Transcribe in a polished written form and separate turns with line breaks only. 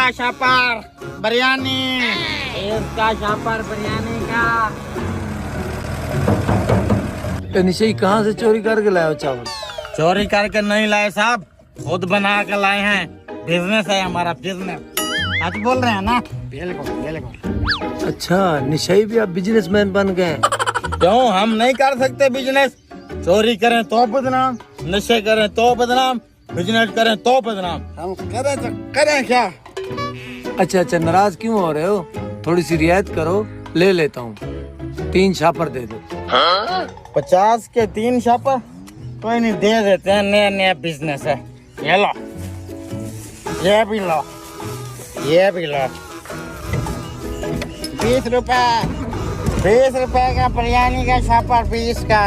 इसका शापर बिरयानी, इसका शापर बिरयानी का।
निशा कहाँ से चोरी करके लाए हो चावल?
चोरी करके नहीं लाए साहब, खुद बना के लाए हैं। बिजनेस है हमारा, बिजनेस। आज बोल रहे हैं ना, बिल्कुल बिल्कुल।
अच्छा निशाई भी आप बिजनेसमैन बन गए?
क्यों हम नहीं कर सकते बिजनेस? चोरी करें तो बदनाम, नशे करें तो बदनाम, बिजनेस करें तो बदनाम। हम करें तो करें क्या?
अच्छा नाराज क्यों हो रहे हो? थोड़ी सी रियायत करो, ले लेता हूँ। 3 शापर दे दो।
50 के 3 शापर? कोई नहीं, दे देते हैं। नया नया बिजनेस है। ये लो, ये भी लो, ये भी लो। 20 रुपए, 20 रुपए का बिरयानी का शापर, 20 का।